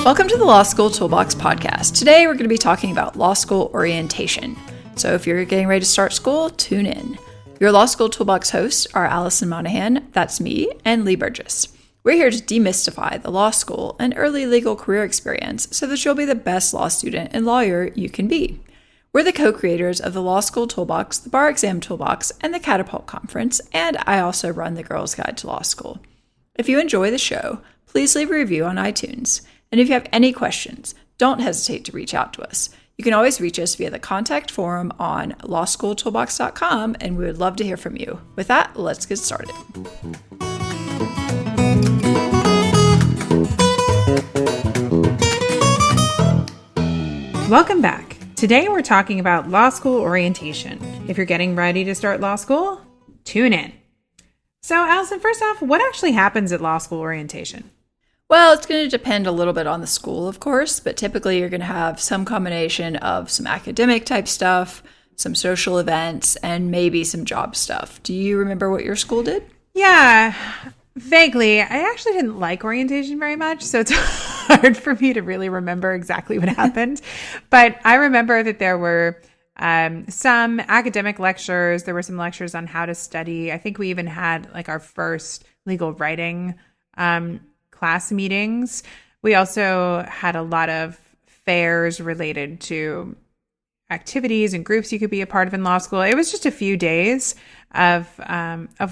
Welcome to the Law School Toolbox podcast. Today we're going to be talking about law school orientation. So if you're getting ready to start school, tune in. Your Law School Toolbox hosts are Alison Monahan, that's me, and Lee Burgess. We're here to demystify the law school and early legal career experience so that you'll be the best law student and lawyer you can be. We're the co-creators of the Law School Toolbox, the Bar Exam Toolbox, and the Catapult Conference, and I also run the Girls Guide to Law School. If you enjoy the show, please leave a review on iTunes. And if you have any questions, don't hesitate to reach out to us. You can always reach us via the contact form on lawschooltoolbox.com, and we would love to hear from you. With that, let's get started. Welcome back. Today we're talking about law school orientation. If you're getting ready to start law school, tune in. So, Alison, first off, what actually happens at law school orientation? Well, it's going to depend a little bit on the school, of course, but typically you're going to have some combination of some academic type stuff, some social events, and maybe some job stuff. Do you remember what your school did? Yeah, vaguely. I actually didn't like orientation very much, so it's hard for me to really remember exactly what happened. But I remember that there were some academic lectures. There were some lectures on how to study. I think we even had like our first legal writing class meetings. We also had a lot of fairs related to activities and groups you could be a part of in law school. It was just a few days of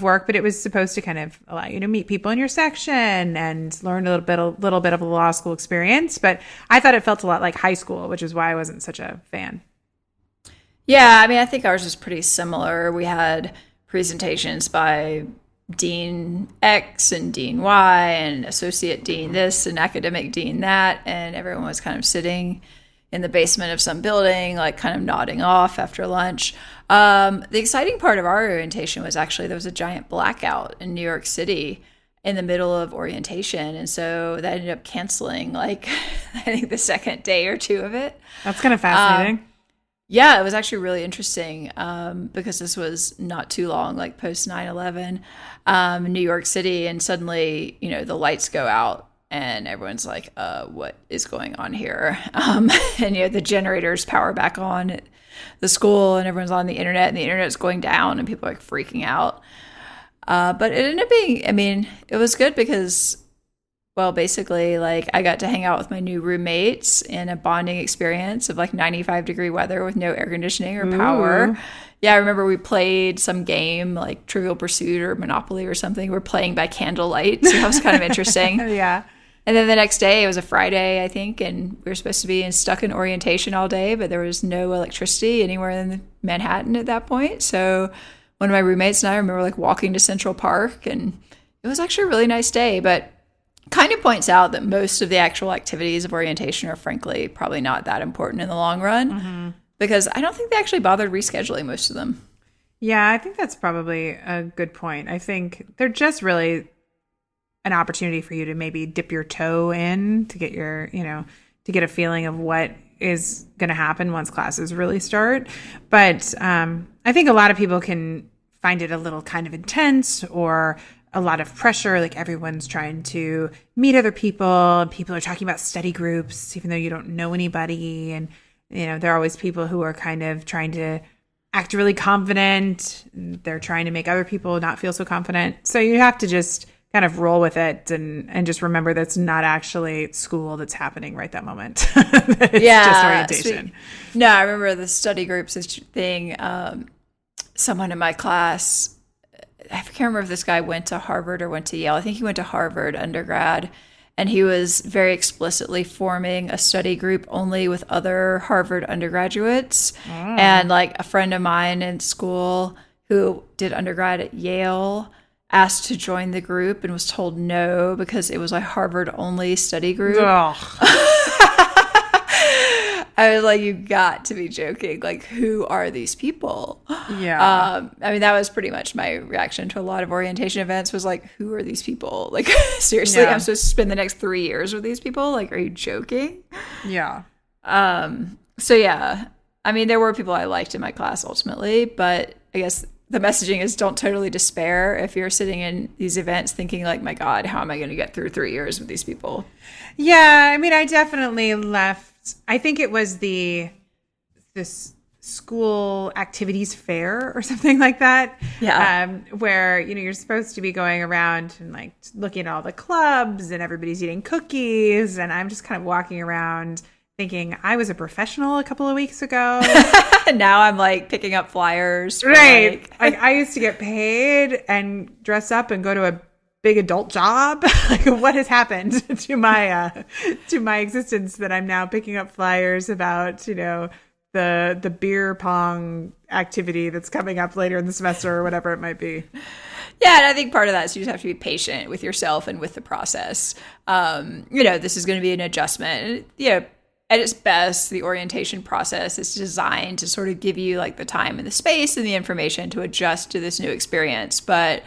work, but it was supposed to kind of allow you to meet people in your section and learn a little bit of a law school experience. But I thought it felt a lot like high school, which is why I wasn't such a fan. Yeah, I mean, I think ours was pretty similar. We had presentations by Dean X and Dean Y and Associate Dean this and Academic Dean that, and everyone was kind of sitting in the basement of some building, like kind of nodding off after lunch. The exciting part of our orientation was actually there was a giant blackout in New York City in the middle of orientation, and so that ended up canceling like I think the second day or two of it. That's kind of fascinating. Yeah, it was actually really interesting because this was not too long, like post 9/11, New York City, and suddenly, the lights go out and everyone's like, what is going on here? And, the generators power back on at the school and everyone's on the internet and the internet's going down and people are like freaking out. But it ended up being, it was good because, well, basically, like I got to hang out with my new roommates in a bonding experience of like 95-degree weather with no air conditioning or power. Ooh. Yeah, I remember we played some game like Trivial Pursuit or Monopoly or something. We're playing by candlelight, so that was kind of interesting. Yeah. And then the next day, it was a Friday, I think, and we were supposed to be stuck in orientation all day, but there was no electricity anywhere in Manhattan at that point. So one of my roommates and I remember like walking to Central Park, and it was actually a really nice day, but kind of points out that most of the actual activities of orientation are frankly probably not that important in the long run because I don't think they actually bothered rescheduling most of them. Yeah, I think that's probably a good point. I think they're just really an opportunity for you to maybe dip your toe in to get to get a feeling of what is going to happen once classes really start. But I think a lot of people can find it a little kind of intense or a lot of pressure, like everyone's trying to meet other people and people are talking about study groups, even though you don't know anybody. And, there are always people who are kind of trying to act really confident. They're trying to make other people not feel so confident. So you have to just kind of roll with it and just remember that's not actually school that's happening right that moment. It's just orientation. No, I remember the study groups thing. Someone in my class, I can't remember if this guy went to Harvard or went to Yale. I think he went to Harvard undergrad, and he was very explicitly forming a study group only with other Harvard undergraduates. And like a friend of mine in school who did undergrad at Yale asked to join the group and was told no because it was a Harvard only study group. I was like, you got to be joking. Like, who are these people? Yeah. I mean, that was pretty much my reaction to a lot of orientation events was like, who are these people? Like, seriously, I'm supposed to spend the next 3 years with these people? Like, are you joking? Yeah. So, yeah. I mean, there were people I liked in my class ultimately, but I guess the messaging is don't totally despair if you're sitting in these events thinking like, my God, how am I going to get through 3 years with these people? Yeah, I mean, I definitely left. I think it was this school activities fair or something like that. Yeah. Where, you're supposed to be going around and like looking at all the clubs and everybody's eating cookies. And I'm just kind of walking around thinking I was a professional a couple of weeks ago. Now I'm like picking up flyers. Right. Like I used to get paid and dress up and go to a big adult job. Like what has happened to my existence that I'm now picking up flyers about, the beer pong activity that's coming up later in the semester or whatever it might be. Yeah, and I think part of that is you just have to be patient with yourself and with the process. This is going to be an adjustment. At its best, the orientation process is designed to sort of give you like the time and the space and the information to adjust to this new experience. But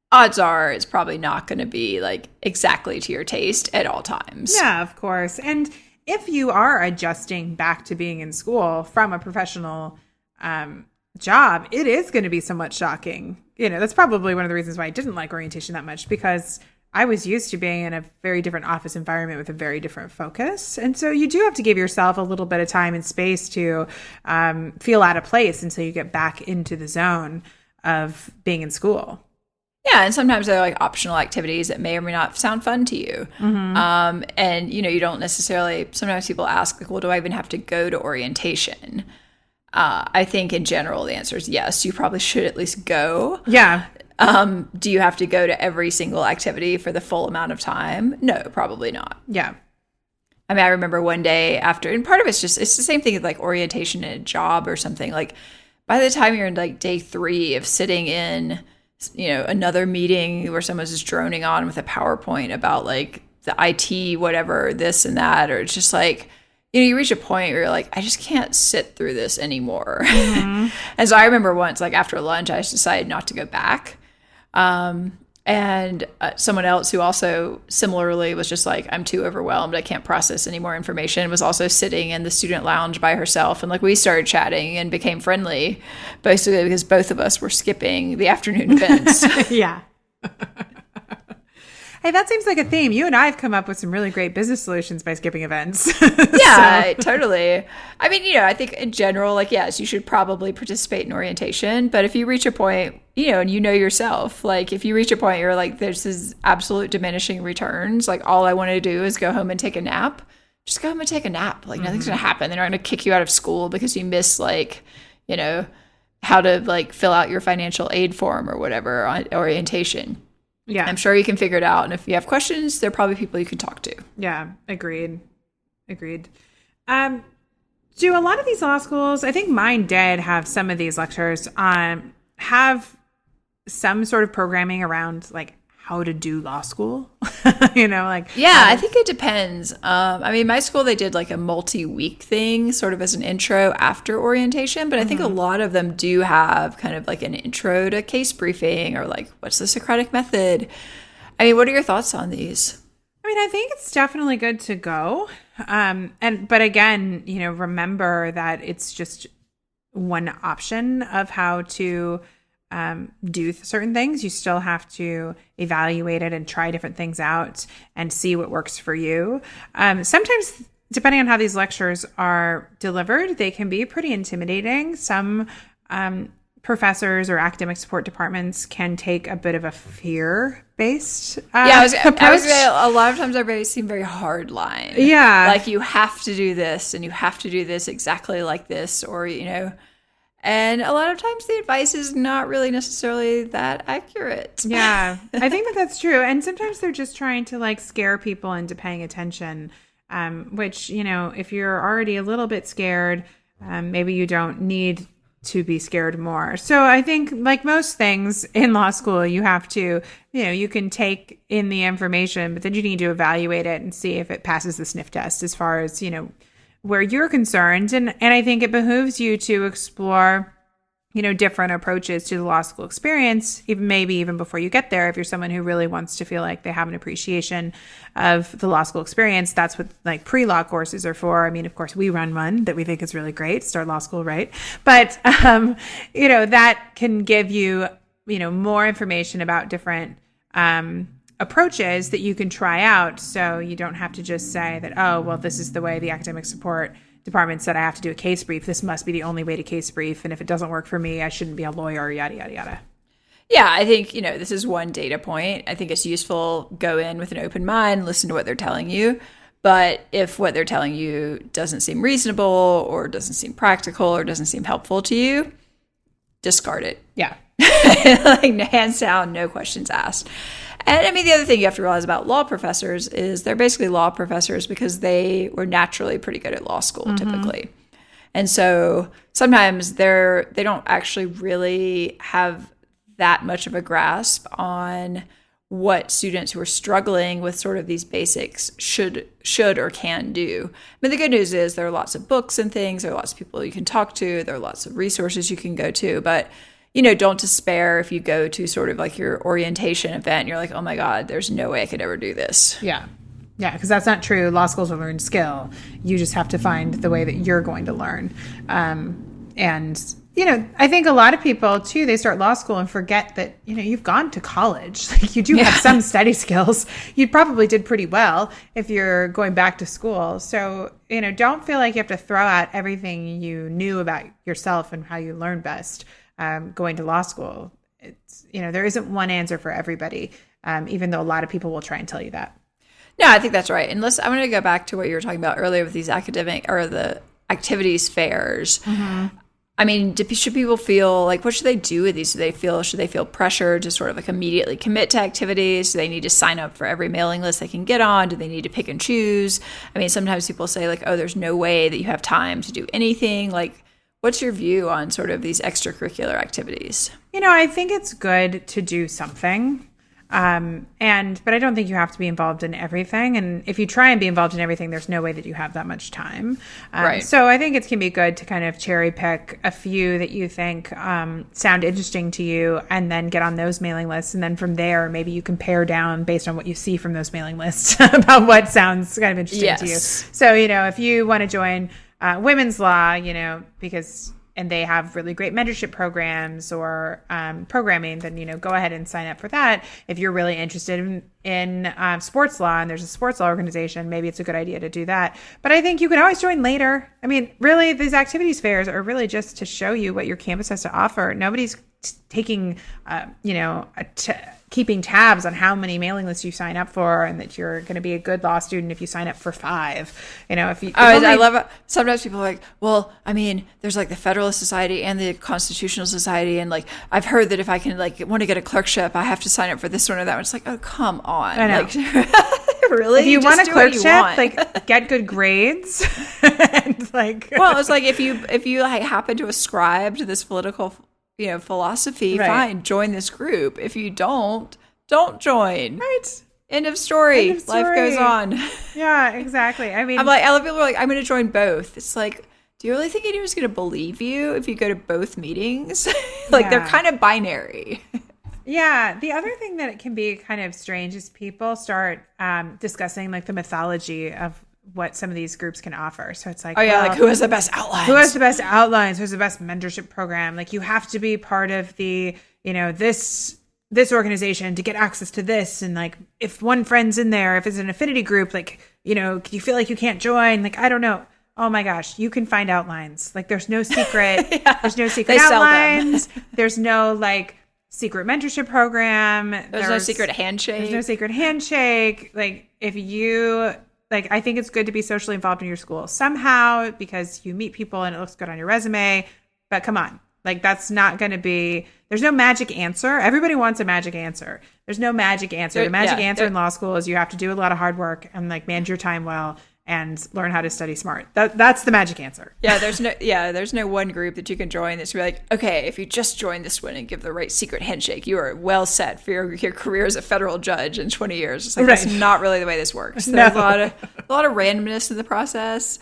odds are it's probably not going to be like exactly to your taste at all times. Yeah, of course. And if you are adjusting back to being in school from a professional job, it is going to be somewhat shocking. That's probably one of the reasons why I didn't like orientation that much, because I was used to being in a very different office environment with a very different focus. And so you do have to give yourself a little bit of time and space to feel out of place until you get back into the zone of being in school. Yeah, and sometimes they're like optional activities that may or may not sound fun to you. Mm-hmm. And, you don't necessarily, sometimes people ask, like, well, do I even have to go to orientation? I think in general, the answer is yes. You probably should at least go. Yeah. Do you have to go to every single activity for the full amount of time? No, probably not. Yeah. I mean, I remember one day after, and part of it's the same thing as like orientation in a job or something. Like by the time you're in like day 3 of sitting in, another meeting where someone's just droning on with a PowerPoint about like the IT, whatever, this and that, or it's just like, you reach a point where you're like, I just can't sit through this anymore. Mm-hmm. And so I remember once, like after lunch, I just decided not to go back. And someone else who also similarly was just like, I'm too overwhelmed. I can't process any more information, was also sitting in the student lounge by herself. And like we started chatting and became friendly, basically because both of us were skipping the afternoon events. Yeah. Hey, that seems like a theme. You and I have come up with some really great business solutions by skipping events. Yeah, totally. I mean, I think in general, like, yes, you should probably participate in orientation. But if you reach a point, and yourself, like if you reach a point you're like, there's this absolute diminishing returns, like all I want to do is go home and take a nap, just go home and take a nap. Like nothing's going to happen. They're not going to kick you out of school because you miss like, how to like fill out your financial aid form or whatever on orientation. Yeah. I'm sure you can figure it out. And if you have questions, there are probably people you can talk to. Yeah, agreed. Do a lot of these law schools, I think mine did have some of these lectures, have some sort of programming around like how to do law school? I think it depends. I mean, my school, they did like a multi-week thing sort of as an intro after orientation, but I think a lot of them do have kind of like an intro to case briefing or like, what's the Socratic method? I mean, what are your thoughts on these? I mean, I think it's definitely good to go. But again, remember that it's just one option of how to do certain things. You still have to evaluate it and try different things out and see what works for you. Sometimes, depending on how these lectures are delivered, they can be pretty intimidating. Some professors or academic support departments can take a bit of a fear-based approach. A lot of times they seem very hard line. Yeah. Like you have to do this and you have to do this exactly like this, or, and a lot of times the advice is not really necessarily that accurate. Yeah, I think that's true. And sometimes they're just trying to like scare people into paying attention, which, if you're already a little bit scared, maybe you don't need to be scared more. So I think like most things in law school, you have to, you can take in the information, but then you need to evaluate it and see if it passes the sniff test as far as, where you're concerned. And I think it behooves you to explore different approaches to the law school experience, maybe even before you get there. If you're someone who really wants to feel like they have an appreciation of the law school experience, that's what like pre-law courses are for. I mean, of course, we run one that we think is really great, Start Law School Right. But, that can give you, more information about different approaches that you can try out. So you don't have to just say that, oh, well, this is the way the academic support department said I have to do a case brief. This must be the only way to case brief. And if it doesn't work for me, I shouldn't be a lawyer, yada, yada, yada. Yeah, I think, this is one data point. I think it's useful, go in with an open mind, listen to what they're telling you. But if what they're telling you doesn't seem reasonable or doesn't seem practical or doesn't seem helpful to you, discard it. Yeah. Like hands down, no questions asked. And I mean, the other thing you have to realize about law professors is they're basically law professors because they were naturally pretty good at law school, typically. And so sometimes they don't actually really have that much of a grasp on what students who are struggling with sort of these basics should or can do. I mean, the good news is there are lots of books and things. There are lots of people you can talk to. There are lots of resources you can go to. But don't despair if you go to sort of like your orientation event and you're like, oh my God, there's no way I could ever do this. Yeah. Yeah, because that's not true. Law schools will learn skill. You just have to find the way that you're going to learn. I think a lot of people too, they start law school and forget that, you've gone to college. Like you do have some study skills. You probably did pretty well if you're going back to school. So, don't feel like you have to throw out everything you knew about yourself and how you learn best. Going to law school. It's, there isn't one answer for everybody, even though a lot of people will try and tell you that. No, I think that's right. And I want to go back to what you were talking about earlier with these academic or the activities fairs. I mean, should people feel like, what should they do with these? Should they feel pressure to sort of like immediately commit to activities? Do they need to sign up for every mailing list they can get on? Do they need to pick and choose? I mean, sometimes people say like, oh, there's no way that you have time to do anything. Like, what's your view on sort of these extracurricular activities? I think it's good to do something. But I don't think you have to be involved in everything. And if you try and be involved in everything, there's no way that you have that much time. Right. So I think it can be good to kind of cherry pick a few that you think sound interesting to you and then get on those mailing lists. And then from there, maybe you can pare down based on what you see from those mailing lists about what sounds kind of interesting to you. So, if you want to join women's law, and they have really great mentorship programs or programming, then, go ahead and sign up for that. If you're really interested in sports law and there's a sports law organization, maybe it's a good idea to do that. But I think you can always join later. I mean, really, these activities fairs are really just to show you what your campus has to offer. Nobody's taking, keeping tabs on how many mailing lists you sign up for and that you're going to be a good law student if you sign up for 5. I love it. Sometimes people are like, well, I mean, there's like the Federalist Society and the Constitutional Society. And like, I've heard that if I can want to get a clerkship, I have to sign up for this one or that one. It's like, oh, come on. I know. Like, really? If you want a clerkship, get good grades. And well, it's like if you like happen to ascribe to this political philosophy, right, fine, join this group. If you don't join. Right. End of story. Life goes on. Yeah, exactly. I mean, a lot of people are like, I'm going to join both. It's like, do you really think anyone's going to believe you if you go to both meetings? They're kind of binary. Yeah. The other thing that it can be kind of strange is people start discussing like the mythology of what some of these groups can offer. So it's like, who has the best outlines? Who has the best outlines? Who's the best mentorship program? Like you have to be part of the, this organization to get access to this. And like, if one friend's in there, if it's an affinity group, like, you feel like you can't join, like, I don't know. Oh my gosh, you can find outlines. Like there's no secret, there's no secret outlines. There's no like secret mentorship program. There's no secret handshake. There's no secret handshake. Like if you, I think it's good to be socially involved in your school somehow because you meet people and it looks good on your resume. But come on, that's not going to be, there's no magic answer. Everybody wants a magic answer. There's no magic answer. The magic answer in law school is you have to do a lot of hard work and manage your time well and learn how to study smart. That's the magic answer. There's no one group that you can join that's like, okay, if you just join this one and give the right secret handshake, you are well set for your career as a federal judge in 20 years. It's like, That's not really the way this works. There's a lot of randomness in the process.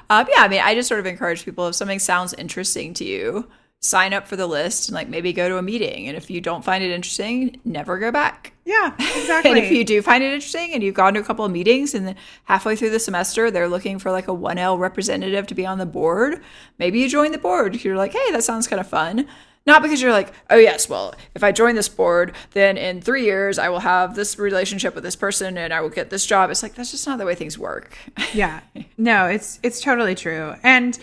I just sort of encourage people, if something sounds interesting to you, sign up for the list and like maybe go to a meeting. And if you don't find it interesting, never go back. Yeah, exactly. And if you do find it interesting and you've gone to a couple of meetings and then halfway through the semester, they're looking for like a 1L representative to be on the board, maybe you join the board. You're like, hey, that sounds kind of fun. Not because you're like, oh, yes, well, if I join this board, then in 3 years, I will have this relationship with this person and I will get this job. It's like, that's just not the way things work. Yeah. No, it's totally true. And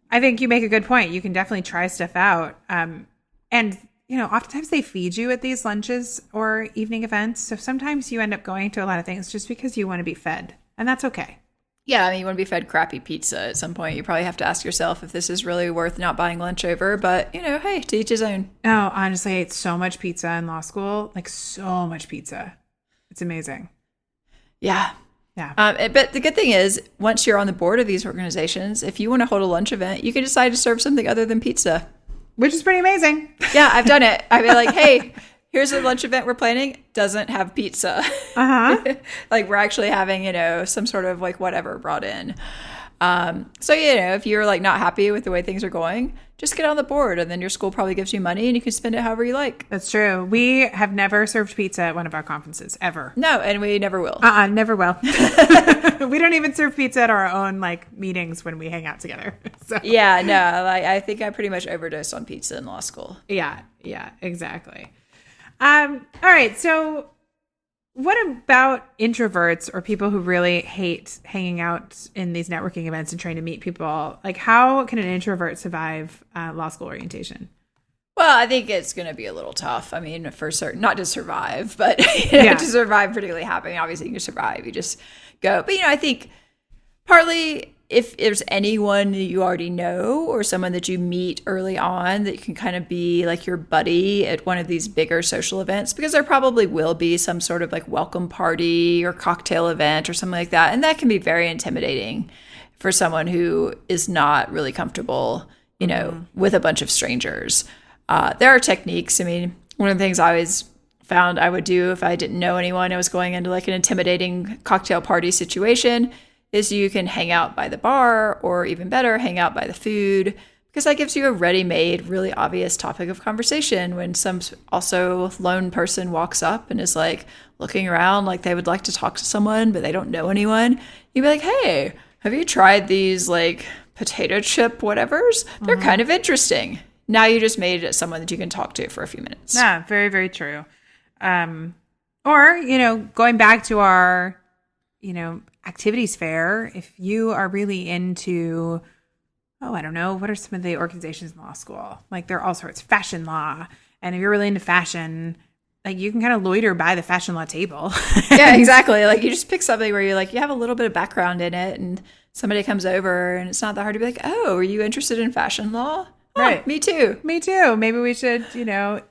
I think you make a good point. You can definitely try stuff out. And, oftentimes they feed you at these lunches or evening events. So sometimes you end up going to a lot of things just because you want to be fed. And that's okay. Yeah, I mean, you want to be fed crappy pizza at some point. You probably have to ask yourself if this is really worth not buying lunch over. But, hey, to each his own. Oh, honestly, I ate so much pizza in law school. Like, so much pizza. It's amazing. Yeah. Yeah. But the good thing is, once you're on the board of these organizations, if you want to hold a lunch event, you can decide to serve something other than pizza. Which is pretty amazing. Yeah, I've done it. I've been like, hey, here's a lunch event we're planning. Doesn't have pizza. Uh-huh. Like we're actually having, some sort of like whatever brought in. So, if you're like not happy with the way things are going, just get on the board and then your school probably gives you money and you can spend it however you like. That's true. We have never served pizza at one of our conferences ever. No, and we never will. Never will. We don't even serve pizza at our own like meetings when we hang out together. So. Yeah, no, I think I pretty much overdosed on pizza in law school. Yeah, exactly. All right. So what about introverts or people who really hate hanging out in these networking events and trying to meet people? Like, how can an introvert survive law school orientation? Well, I think it's going to be a little tough. I mean, for certain, not to survive, but to survive particularly happening. Obviously, you can survive. You just go. But, I think partly if there's anyone that you already know or someone that you meet early on that can kind of be like your buddy at one of these bigger social events, because there probably will be some sort of like welcome party or cocktail event or something like that. And that can be very intimidating for someone who is not really comfortable, with a bunch of strangers. There are techniques. I mean, one of the things I always found I would do if I didn't know anyone, I was going into like an intimidating cocktail party situation, is you can hang out by the bar or even better, hang out by the food, because that gives you a ready-made, really obvious topic of conversation when some also lone person walks up and is like looking around like they would like to talk to someone, but they don't know anyone. You'd be like, hey, have you tried these like potato chip whatevers? They're kind of interesting. Now you just made it someone that you can talk to for a few minutes. Yeah, very, very true. Or, going back to our, activities fair, if you are really into, I don't know, what are some of the organizations in law school? Like there are all sorts, fashion law. And if you're really into fashion, like you can kind of loiter by the fashion law table. Yeah, exactly. Like you just pick something where you're like, you have a little bit of background in it and somebody comes over and it's not that hard to be like, oh, are you interested in fashion law? Oh, right. Me too. Me too. Maybe we should,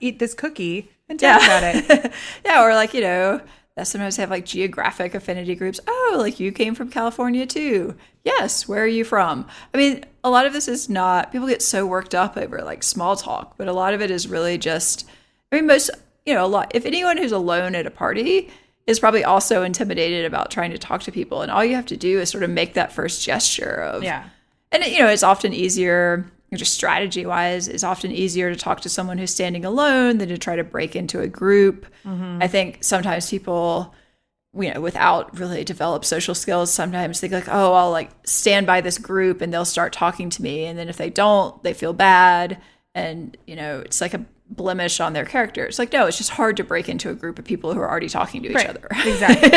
eat this cookie and talk about it. Yeah. Or like, that sometimes have like geographic affinity groups. Oh, like you came from California too. Yes. Where are you from? I mean, a lot of this is not, people get so worked up over like small talk, but a lot of it is really just, if anyone who's alone at a party is probably also intimidated about trying to talk to people. And all you have to do is sort of make that first gesture of, and it's often easier, just strategy wise, it's often easier to talk to someone who's standing alone than to try to break into a group. Mm-hmm. I think sometimes people, without really developed social skills, sometimes think like, oh, I'll like stand by this group and they'll start talking to me. And then if they don't, they feel bad. And, it's like a blemish on their character. It's like, no, it's just hard to break into a group of people who are already talking to each other. Exactly.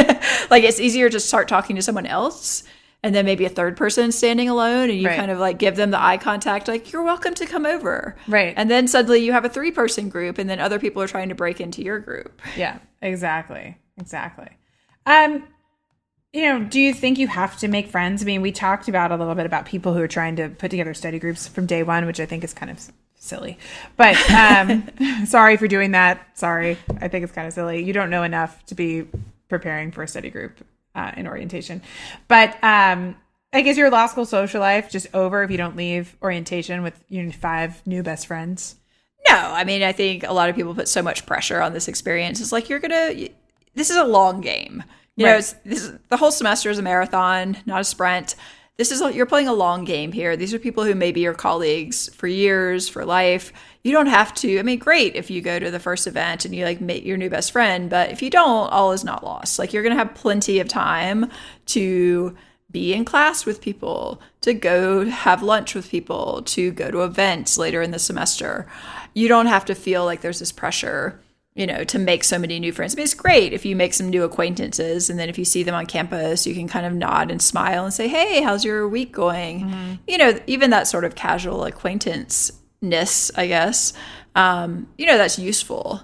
Like it's easier to start talking to someone else and then maybe a third person standing alone and you kind of like give them the eye contact, like you're welcome to come over. Right. And then suddenly you have a 3-person group and then other people are trying to break into your group. Yeah, exactly. Do you think you have to make friends? I mean, we talked about a little bit about people who are trying to put together study groups from day one, which I think is kind of silly. But sorry for doing that. Sorry. I think it's kind of silly. You don't know enough to be preparing for a study group in orientation. But I guess your law school social life just over if you don't leave orientation with 5 new best friends? No. I mean, I think a lot of people put so much pressure on this experience. It's like this is a long game. The whole semester is a marathon, not a sprint. you're playing a long game here. These are people who may be your colleagues for years, for life. You don't have to. I mean, great if you go to the first event and you like meet your new best friend, but if you don't, all is not lost. Like you're going to have plenty of time to be in class with people, to go have lunch with people, to go to events later in the semester. You don't have to feel like there's this pressure, to make so many new friends. I mean, it's great if you make some new acquaintances, and then if you see them on campus, you can kind of nod and smile and say, hey, how's your week going? Mm-hmm. Even that sort of casual acquaintanceness, I guess, that's useful.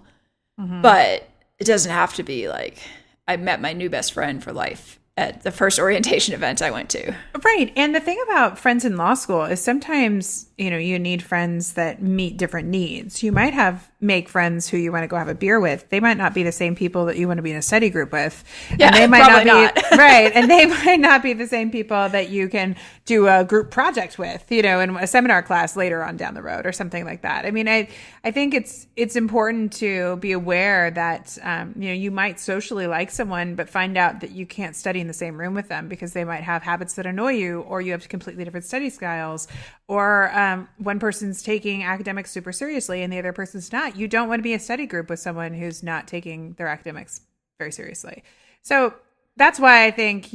Mm-hmm. But it doesn't have to be like, I met my new best friend for life at the first orientation event I went to. Right. And the thing about friends in law school is sometimes, you need friends that meet different needs. You might make friends who you want to go have a beer with. They might not be the same people that you want to be in a study group with. Yeah, and they might probably not be right. And they might not be the same people that you can do a group project with, in a seminar class later on down the road or something like that. I mean, I think it's important to be aware that, you might socially like someone, but find out that you can't study in the same room with them because they might have habits that annoy you, or you have completely different study styles, or one person's taking academics super seriously and the other person's not. You don't want to be a study group with someone who's not taking their academics very seriously. So that's why I think,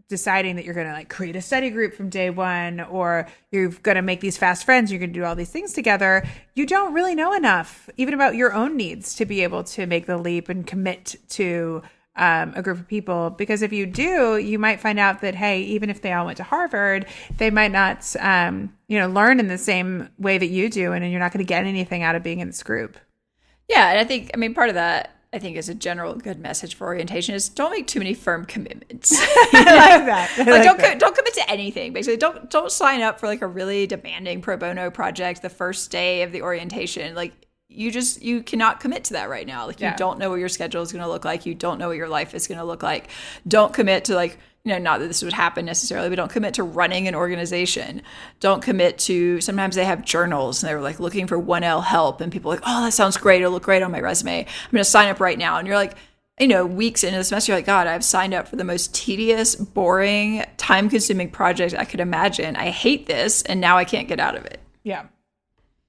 deciding that you're going to like create a study group from day one, or you're going to make these fast friends, you're going to do all these things together, you don't really know enough even about your own needs to be able to make the leap and commit to a group of people. Because if you do, you might find out that, hey, even if they all went to Harvard, they might not, learn in the same way that you do. And you're not going to get anything out of being in this group. Yeah. And I think, part of that, I think is a general good message for orientation is don't make too many firm commitments. I like that. Don't commit to anything. Basically, don't sign up for like a really demanding pro bono project the first day of the orientation. Like, you cannot commit to that right now. Like you don't know what your schedule is going to look like. You don't know what your life is going to look like. Don't commit to like, not that this would happen necessarily, but don't commit to running an organization. Don't commit to, sometimes they have journals and they're like looking for 1L help and people are like, oh, that sounds great. It'll look great on my resume. I'm going to sign up right now. And you're like, weeks into the semester, you're like, God, I've signed up for the most tedious, boring, time-consuming project I could imagine. I hate this. And now I can't get out of it. Yeah.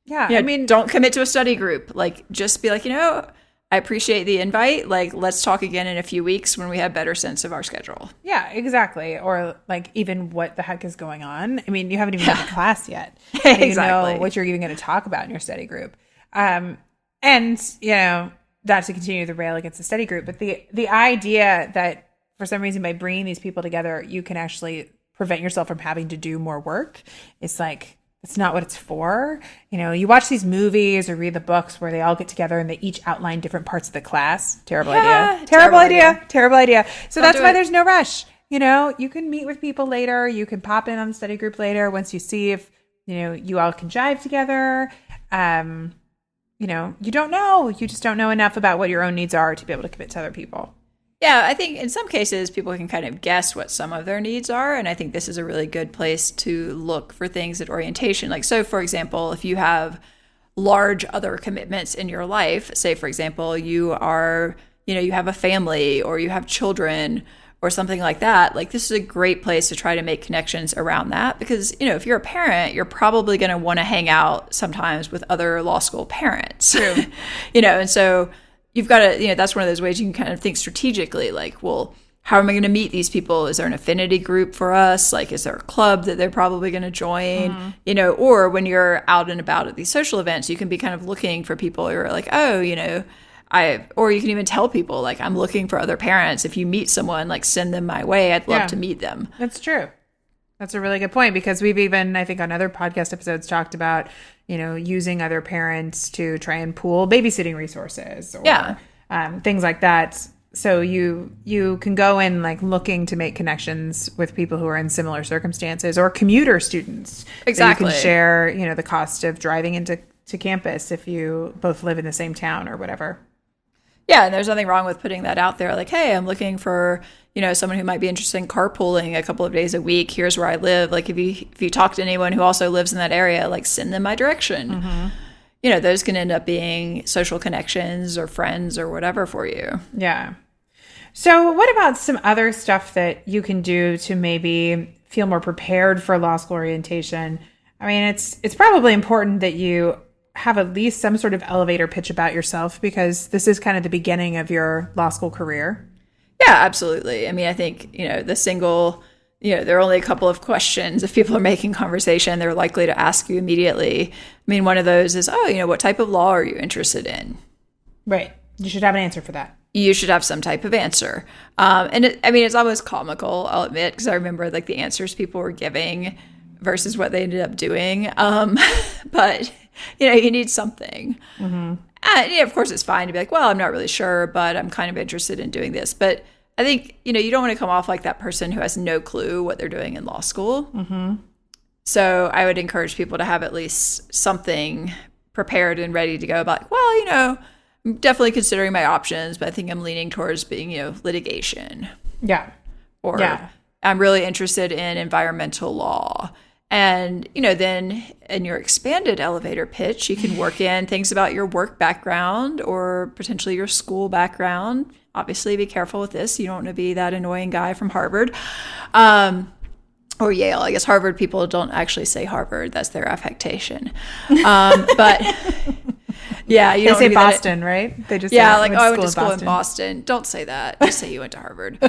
Yeah, don't commit to a study group. Like, just be like, I appreciate the invite. Like, let's talk again in a few weeks when we have better sense of our schedule. Yeah, exactly. Or like, even what the heck is going on? I mean, you haven't even done a class yet. Exactly. You know what you're even going to talk about in your study group. And, not to continue the rail against the study group, but the idea that for some reason by bringing these people together, you can actually prevent yourself from having to do more work. It's like, it's not what it's for. You watch these movies or read the books where they all get together and they each outline different parts of the class. Terrible idea. Terrible idea. So that's why there's no rush. You can meet with people later. You can pop in on the study group later once you see if, you all can jive together. You don't know. You just don't know enough about what your own needs are to be able to commit to other people. Yeah, I think in some cases people can kind of guess what some of their needs are. And I think this is a really good place to look for things at orientation. Like, so for example, if you have large other commitments in your life, say, for example, you have a family or you have children or something like that, like this is a great place to try to make connections around that. Because, if you're a parent, you're probably going to want to hang out sometimes with other law school parents. True. And so you've got to, that's one of those ways you can kind of think strategically, like, well, how am I going to meet these people? Is there an affinity group for us? Like, is there a club that they're probably going to join? Mm-hmm. Or when you're out and about at these social events, you can be kind of looking for people who are like, oh, or you can even tell people like, I'm looking for other parents. If you meet someone, like send them my way. I'd love to meet them. That's true. That's a really good point, because we've even, I think on other podcast episodes, talked about, using other parents to try and pool babysitting resources or things like that. So you can go in like looking to make connections with people who are in similar circumstances, or commuter students. Exactly. So you can share, the cost of driving into campus if you both live in the same town or whatever. Yeah, and there's nothing wrong with putting that out there. Like, hey, I'm looking for, someone who might be interested in carpooling a couple of days a week. Here's where I live. Like, if you talk to anyone who also lives in that area, like send them my direction. Mm-hmm. Those can end up being social connections or friends or whatever for you. Yeah. So what about some other stuff that you can do to maybe feel more prepared for law school orientation, I mean, it's probably important that you have at least some sort of elevator pitch about yourself, because this is kind of the beginning of your law school career. Yeah, absolutely. I mean, I think, there are only a couple of questions. If people are making conversation, they're likely to ask you immediately. I mean, one of those is, what type of law are you interested in? Right. You should have an answer for that. You should have some type of answer. It's almost comical, I'll admit, because I remember like the answers people were giving versus what they ended up doing. But, you need something. Mm-hmm. Of course, it's fine to be like, well, I'm not really sure, but I'm kind of interested in doing this. But I think, you don't want to come off like that person who has no clue what they're doing in law school. Mm-hmm. So I would encourage people to have at least something prepared and ready to go about, well, I'm definitely considering my options, but I think I'm leaning towards being, litigation. Yeah. Or I'm really interested in environmental law. And, then in your expanded elevator pitch, you can work in things about your work background or potentially your school background. Obviously, be careful with this. You don't want to be that annoying guy from Harvard or Yale. I guess Harvard people don't actually say Harvard. That's their affectation. But yeah, they say Boston, right? They just I went to school in Boston. Don't say that. Just say you went to Harvard.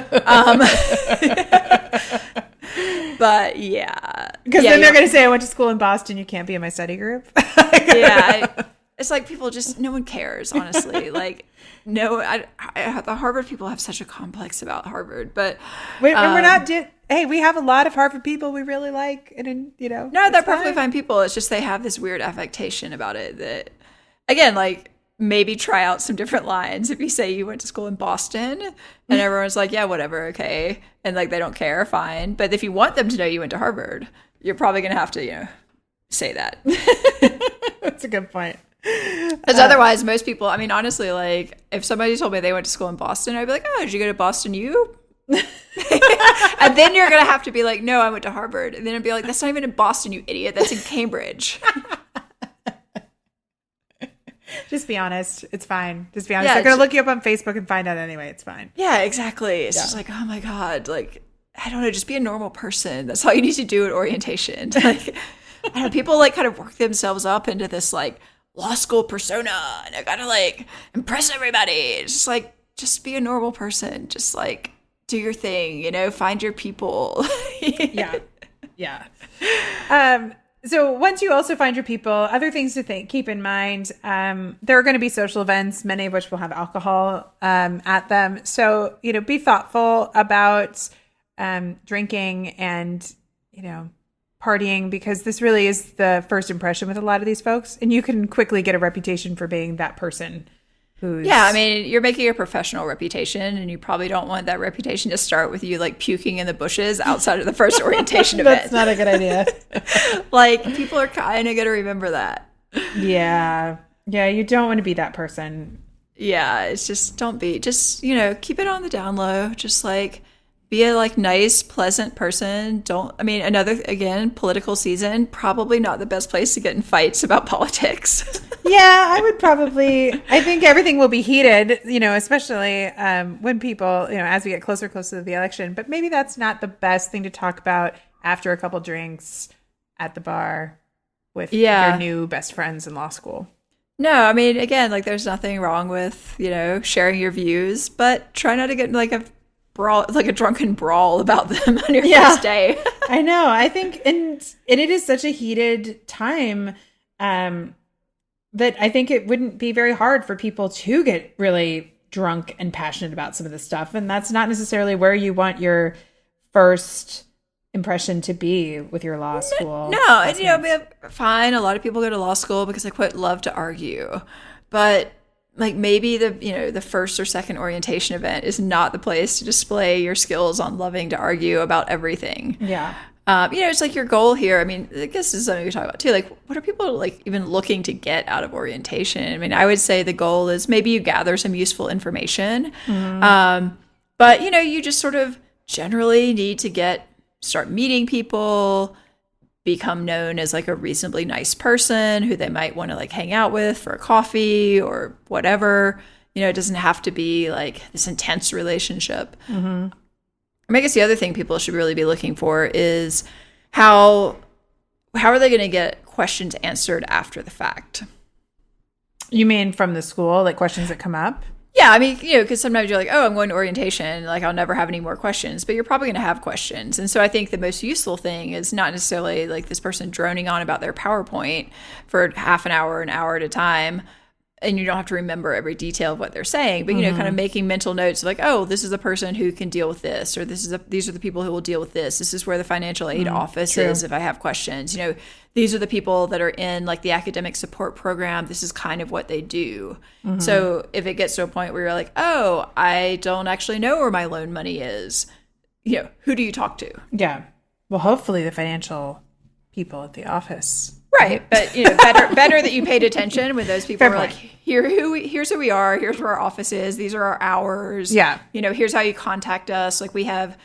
But yeah, because then they're going to say I went to school in Boston. You can't be in my study group. It's like people just no one cares. Honestly, like no, the Harvard people have such a complex about Harvard. But we're not. Hey, we have a lot of Harvard people we really like, and no, they're perfectly fine people. It's just they have this weird affectation about it that, again, like maybe try out some different lines. If you say you went to school in Boston and everyone's like, yeah, whatever, okay. And like they don't care, fine. But if you want them to know you went to Harvard, you're probably going to have to, say that. That's a good point. Because otherwise, most people, I mean, honestly, like if somebody told me they went to school in Boston, I'd be like, oh, did you go to Boston U? And then you're going to have to be like, no, I went to Harvard. And then it'd be like, that's not even in Boston, you idiot. That's in Cambridge. Just be honest. It's fine. Just be honest. They're going to look you up on Facebook and find out anyway. It's fine. Yeah, exactly. It's just like, oh my God. Like, I don't know. Just be a normal person. That's all you need to do at orientation. Like, I don't know. People like kind of work themselves up into this like law school persona. And I got to like impress everybody. It's just like, just be a normal person. Just like do your thing, find your people. Yeah. So once you also find your people, other things to keep in mind, there are going to be social events, many of which will have alcohol at them. So, be thoughtful about drinking and, partying, because this really is the first impression with a lot of these folks. And you can quickly get a reputation for being that person who's... Yeah, I mean, you're making a professional reputation, and you probably don't want that reputation to start with you like puking in the bushes outside of the first orientation event. That's not a good idea. Like, people are kind of going to remember that. Yeah, you don't want to be that person. Yeah, it's just keep it on the down low. Just like be a like nice, pleasant person. Political season, probably not the best place to get in fights about politics. Yeah, I think everything will be heated, especially when people, as we get closer to the election. But maybe that's not the best thing to talk about after a couple drinks at the bar with your new best friends in law school. No, I mean, again, like there's nothing wrong with, sharing your views, but try not to get in like a brawl, like a drunken brawl about them on your first day. I know. I think, and it is such a heated time, that I think it wouldn't be very hard for people to get really drunk and passionate about some of this stuff. And that's not necessarily where you want your first impression to be with your law school. No, and fine. A lot of people go to law school because they quite love to argue. But like maybe the first or second orientation event is not the place to display your skills on loving to argue about everything. Yeah. It's like your goal here. I mean, I guess this is something we talk about too. Like, what are people like even looking to get out of orientation? I mean, I would say the goal is maybe you gather some useful information. Mm-hmm. But, you just sort of generally need to start meeting people, become known as like a reasonably nice person who they might want to like hang out with for a coffee or whatever. It doesn't have to be like this intense relationship. Mm-hmm. I guess the other thing people should really be looking for is how are they going to get questions answered after the fact? You mean from the school, like questions that come up? Yeah, I mean, because sometimes you're like, oh, I'm going to orientation, like I'll never have any more questions, but you're probably going to have questions. And so I think the most useful thing is not necessarily like this person droning on about their PowerPoint for half an hour at a time, and you don't have to remember every detail of what they're saying, but, kind of making mental notes of like, oh, this is the person who can deal with this, or these are the people who will deal with this. This is where the financial aid office is if I have questions. These are the people that are in like the academic support program. This is kind of what they do. So if it gets to a point where you're like, oh, I don't actually know where my loan money is, who do you talk to? Yeah. Well, hopefully the financial people at the office. Right. But, better that you paid attention when those people are like, here's who we are. Here's where our office is. These are our hours. Yeah. Here's how you contact us. Like we have,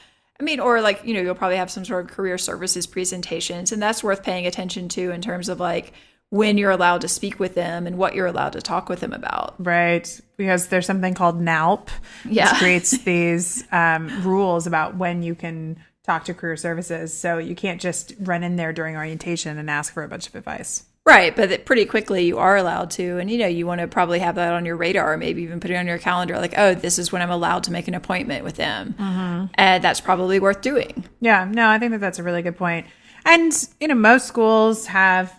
or like, you'll probably have some sort of career services presentations, and that's worth paying attention to in terms of like when you're allowed to speak with them and what you're allowed to talk with them about. Right. Because there's something called NALP, which creates these rules about when you can talk to career services. So you can't just run in there during orientation and ask for a bunch of advice. Right. But pretty quickly you are allowed to. And, you want to probably have that on your radar, maybe even put it on your calendar. Like, oh, this is when I'm allowed to make an appointment with them. And that's probably worth doing. Yeah. No, I think that that's a really good point. And, most schools have,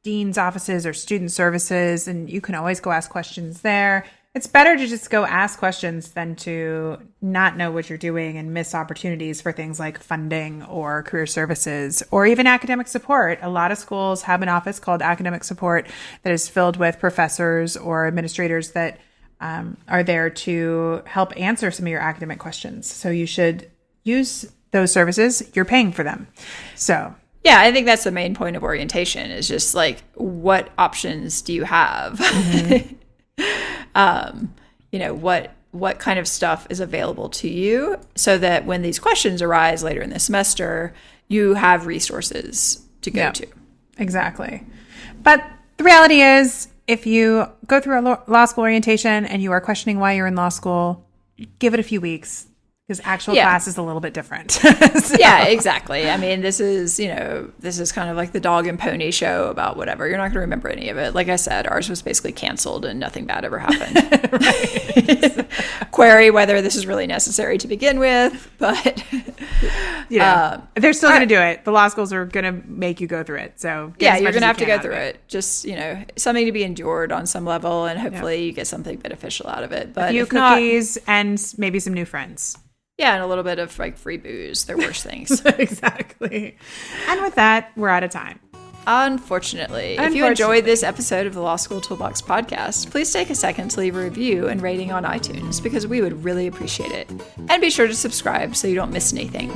dean's offices or student services, and you can always go ask questions there. It's better to just go ask questions than to not know what you're doing and miss opportunities for things like funding or career services or even academic support. A lot of schools have an office called academic support that is filled with professors or administrators that are there to help answer some of your academic questions. So you should use those services. You're paying for them. So yeah, I think that's the main point of orientation is just like, what options do you have? What kind of stuff is available to you so that when these questions arise later in the semester, you have resources to go to. Exactly. But the reality is, if you go through a law school orientation and you are questioning why you're in law school, give it a few weeks. Because actual class is a little bit different. So. Yeah, exactly. This is kind of like the dog and pony show about whatever. You're not going to remember any of it. Like I said, ours was basically canceled and nothing bad ever happened. Query whether this is really necessary to begin with, but they're still going to do it. The law schools are going to make you go through it. So yeah, you're going to have to go through it. Just something to be endured on some level, and hopefully you get something beneficial out of it. But a few cookies and maybe some new friends. Yeah, and a little bit of like free booze. They're worse things. Exactly. And with that, we're out of time. Unfortunately. If you enjoyed this episode of the Law School Toolbox podcast, please take a second to leave a review and rating on iTunes because we would really appreciate it. And be sure to subscribe so you don't miss anything.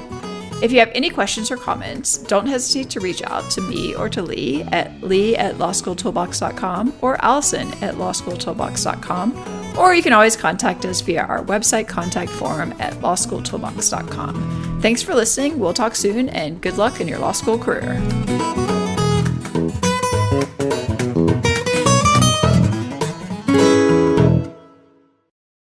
If you have any questions or comments, don't hesitate to reach out to me or to Lee at lawschooltoolbox.com or Alison at lawschooltoolbox.com, or you can always contact us via our website contact form at lawschooltoolbox.com. Thanks for listening. We'll talk soon, and good luck in your law school career.